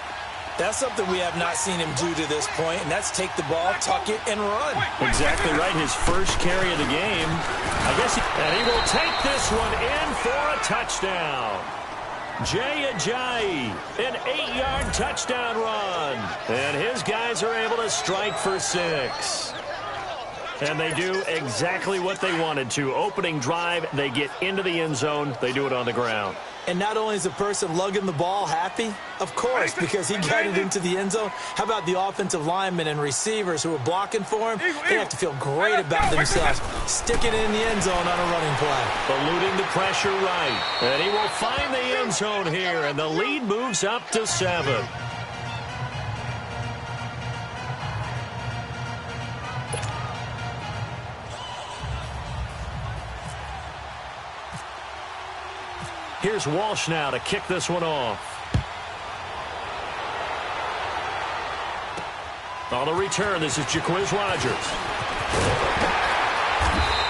That's something we have not seen him do to this point, and that's take the ball, tuck it, and run. Exactly right. His first carry of the game. And he will take this one in for a touchdown. Jay Ajayi, an 8-yard touchdown run. And his guys are able to strike for 6. And they do exactly what they wanted to. Opening drive, they get into the end zone. They do it on the ground. And not only is the person lugging the ball happy, of course, because he got it into the end zone. How about the offensive linemen and receivers who are blocking for him? They have to feel great about themselves, sticking it in the end zone on a running play. Eluding the pressure right. And he will find the end zone here, and the lead moves up to 7. Here's Walsh now to kick this one off. On the return, this is Jacquizz Rodgers.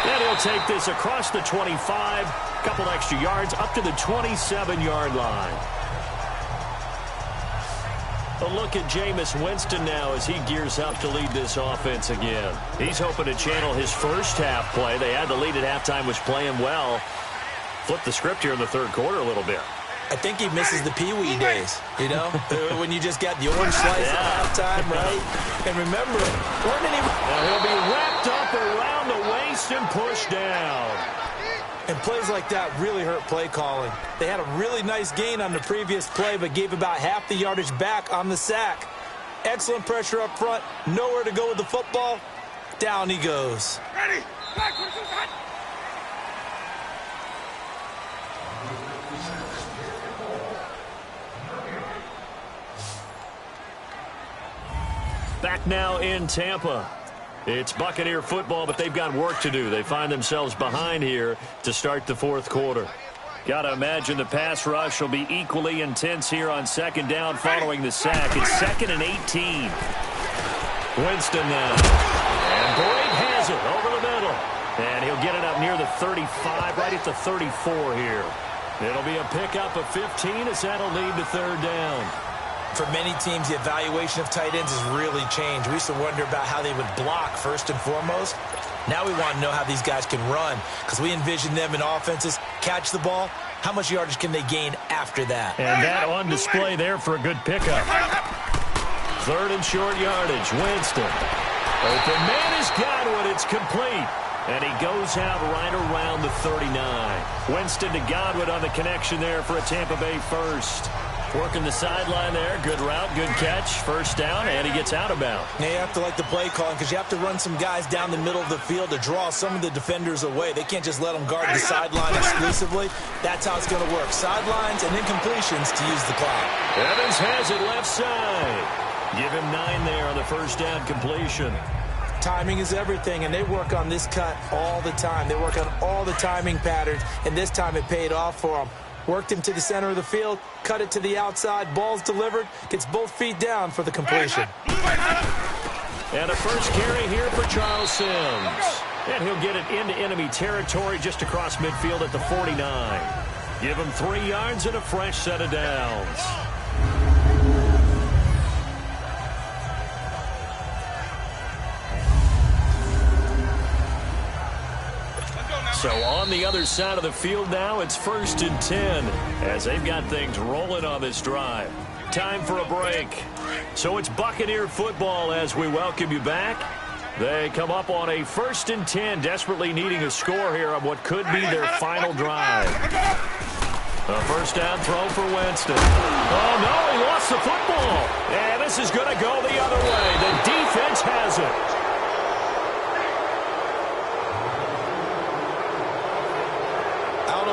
And he'll take this across the 25, a couple extra yards, up to the 27-yard line. A look at Jameis Winston now as he gears up to lead this offense again. He's hoping to channel his first half play. They had the lead at halftime, was playing well. Flip the script here in the third quarter a little bit. I think he misses the Pee-wee days, you know, when you just got the orange slice at halftime, right? And remember, he'll be wrapped up around the waist and pushed down. And plays like that really hurt play calling. They had a really nice gain on the previous play, but gave about half the yardage back on the sack. Excellent pressure up front, nowhere to go with the football. Down he goes. Ready? Back now in Tampa. It's Buccaneer football, but they've got work to do. They find themselves behind here to start the fourth quarter. Got to imagine the pass rush will be equally intense here on second down following the sack. It's 2nd and 18. Winston now. And Boyd has it over the middle. And he'll get it up near the 35, right at the 34 here. It'll be a pickup of 15 as that'll lead to third down. For many teams, the evaluation of tight ends has really changed. We used to wonder about how they would block first and foremost. Now we want to know how these guys can run, because we envision them in offenses catch the ball. How much yardage can they gain after that? And that on display there for a good pickup. Third and short yardage. Winston. Open man is Godwin. It's complete. And he goes out right around the 39. Winston to Godwin on the connection there for a Tampa Bay first. Working the sideline there. Good route, good catch. First down, and he gets out of bounds. Now you have to like the play calling, because you have to run some guys down the middle of the field to draw some of the defenders away. They can't just let them guard the sideline exclusively. That's how it's going to work. Sidelines and incompletions to use the clock. Evans has it left side. Give him 9 there on the first down completion. Timing is everything, and they work on this cut all the time. They work on all the timing patterns, and this time it paid off for them. Worked him to the center of the field, cut it to the outside, ball's delivered, gets both feet down for the completion. And a first carry here for Charles Sims. And he'll get it into enemy territory just across midfield at the 49. Give him 3 yards and a fresh set of downs. So on the other side of the field now, it's 1st and 10 as they've got things rolling on this drive. Time for a break. So it's Buccaneer football as we welcome you back. They come up on a 1st and 10, desperately needing a score here on what could be their final drive. A first down throw for Winston. Oh, no, he lost the football. And this is going to go the other way. The defense has it.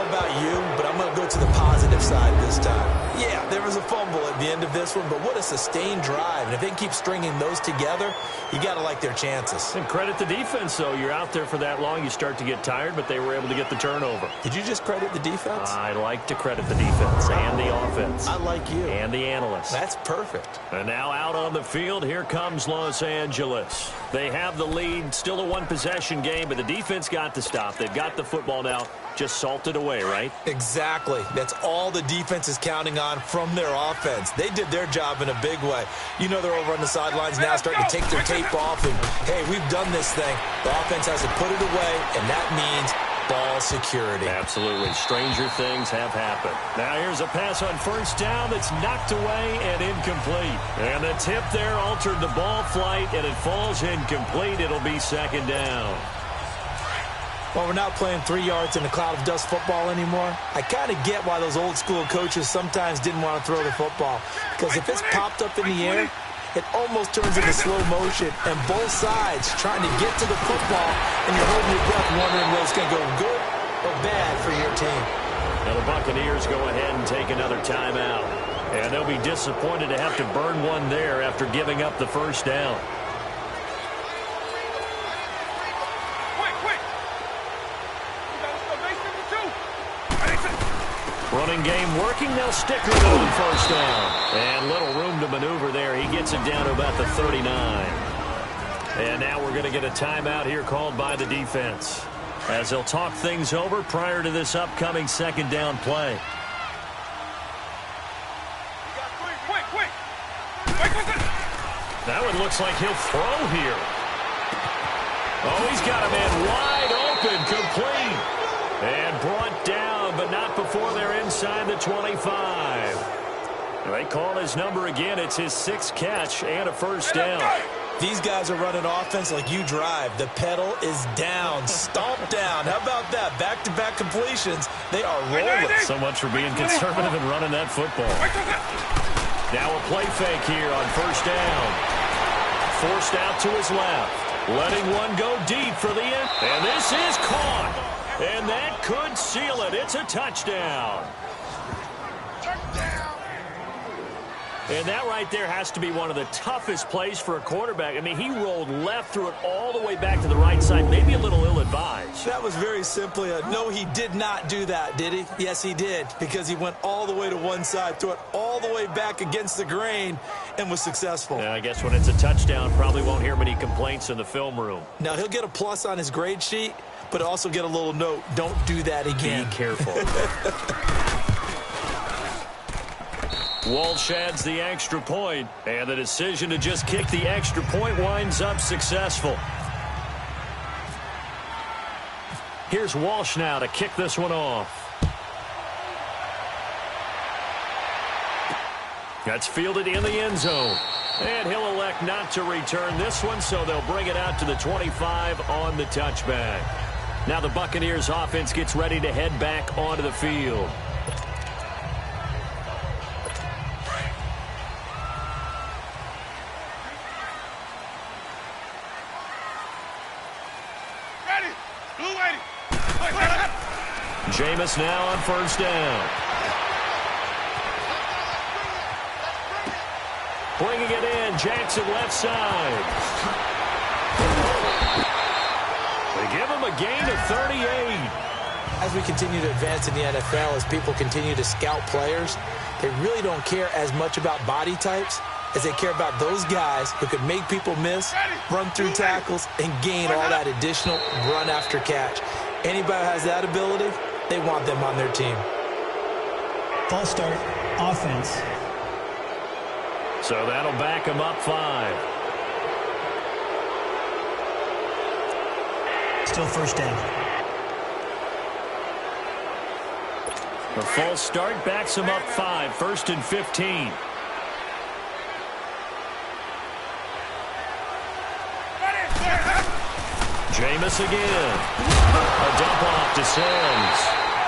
About you, but I'm going to go to the positive side this time. Yeah, there was a fumble at the end of this one, but what a sustained drive. And if they keep stringing those together, you got to like their chances. And credit the defense, though. You're out there for that long, you start to get tired, but they were able to get the turnover. Did you just credit the defense? I like to credit the defense and the offense. I like you. And the analysts. That's perfect. And now out on the field, here comes Los Angeles. They have the lead, still a one-possession game, but the defense got the stop. They've got the football now, just salted away, right? Exactly. That's all the defense is counting on from their offense. They did their job in a big way. You know they're over on the sidelines now starting to take their tape off, and, hey, we've done this thing. The offense has to put it away, and that means ball security. Absolutely. Stranger things have happened. Now here's a pass on first down that's knocked away and incomplete. And the tip there altered the ball flight, and it falls incomplete. It'll be second down. Well, we're not playing 3 yards in a cloud of dust football anymore. I kind of get why those old school coaches sometimes didn't want to throw the football. Because if it's popped up in the air, it almost turns into slow motion. And both sides trying to get to the football, and you're holding your breath wondering whether it's going to go good or bad for your team. Now the Buccaneers go ahead and take another timeout. And they'll be disappointed to have to burn one there after giving up the first down. Running game working. They'll stick with it on first down. And little room to maneuver there. He gets it down to about the 39. And now we're going to get a timeout here called by the defense, as they'll talk things over prior to this upcoming second down play. That one looks like he'll throw here. Oh, he's got a man wide open, complete. And brought down, but not before they're inside the 25. They call his number again. It's his 6th catch and a first down. These guys are running offense like you drive. The pedal is down, stomped down. How about that? Back-to-back completions. They are rolling. So much for being conservative and running that football. Now a play fake here on first down. Forced out to his left. Letting one go deep for the end. And this is caught. And that could seal it. It's a touchdown. And that right there has to be one of the toughest plays for a quarterback. I mean, he rolled left, threw it all the way back to the right side, maybe a little ill-advised. That was very simply a no, he did not do that, did he? Yes, he did, because he went all the way to one side, threw it all the way back against the grain, and was successful. Yeah, I guess when it's a touchdown, probably won't hear many complaints in the film room. Now, he'll get a plus on his grade sheet, but also get a little note, don't do that again. Be careful. Walsh adds the extra point, and the decision to just kick the extra point winds up successful. Here's Walsh now to kick this one off. That's fielded in the end zone. And he'll elect not to return this one, so they'll bring it out to the 25 on the touchback. Now the Buccaneers offense gets ready to head back onto the field. Jameis now on first down. Bringing it in, Jackson left side. They give him a gain of 38. As we continue to advance in the NFL, as people continue to scout players, they really don't care as much about body types as they care about those guys who can make people miss, run through tackles, and gain all that additional run after catch. Anybody who has that ability, they want them on their team. False start, offense. So that'll back him up 5. Still first down. The false start backs him up 5. 1st and 15. Jameis again. A dump off to Sims.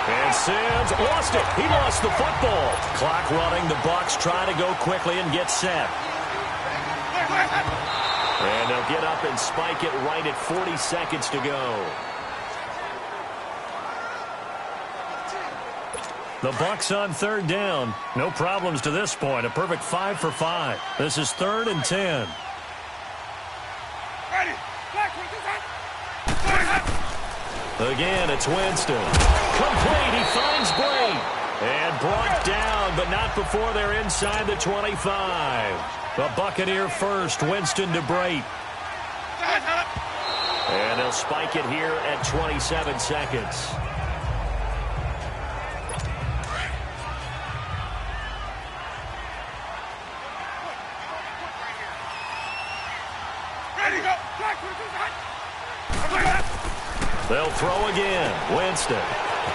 And Sims lost it. He lost the football. Clock running. The Bucs try to go quickly and get set. And they'll get up and spike it right at 40 seconds to go. The Bucs on third down. No problems to this point. A perfect 5 for 5. This is 3rd and 10. Again, it's Winston. Complete. He finds Brate. And brought down, but not before they're inside the 25. The Buccaneer first. Winston to Brate. And they'll spike it here at 27 seconds. They'll throw again. Winston.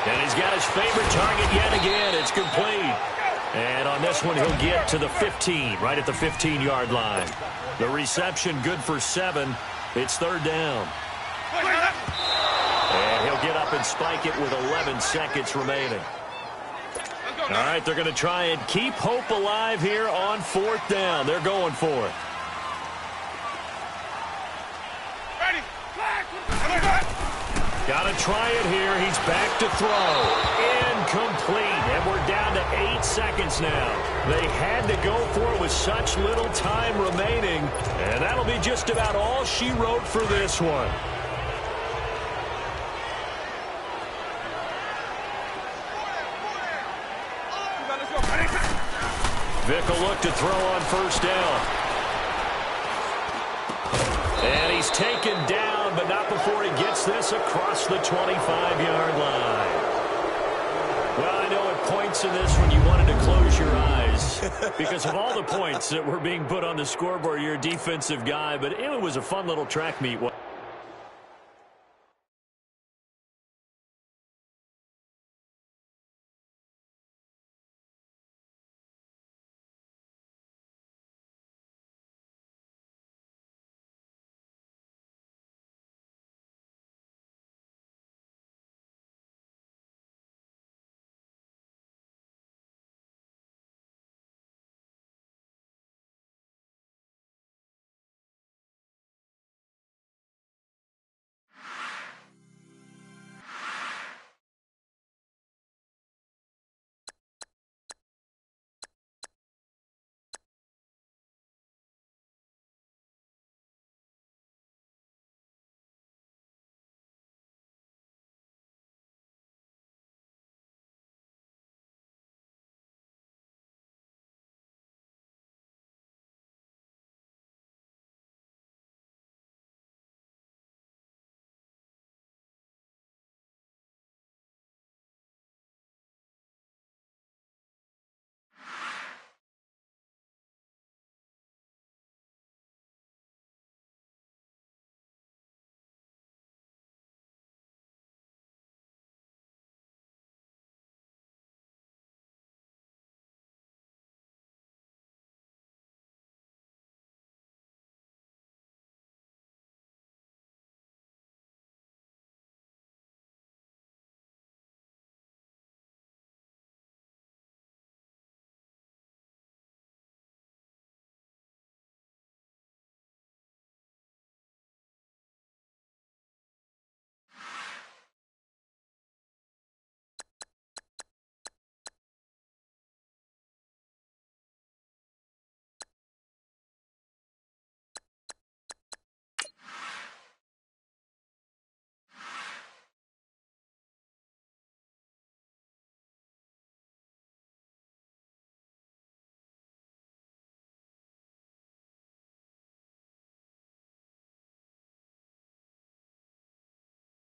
And he's got his favorite target yet again. It's complete. And on this one, he'll get to the 15, right at the 15-yard line. The reception good for 7. It's 3rd down. And he'll get up and spike it with 11 seconds remaining. All right, they're going to try and keep hope alive here on 4th down. They're going for it. Got to try it here. He's back to throw. Incomplete. And we're down to 8 seconds now. They had to go for it with such little time remaining. And that'll be just about all she wrote for this one. Vick will look to throw on 1st down. And he's taken down, but not before he gets this across the 25-yard line. Well, I know at points in this when you wanted to close your eyes because of all the points that were being put on the scoreboard. You're a defensive guy, but it was a fun little track meet.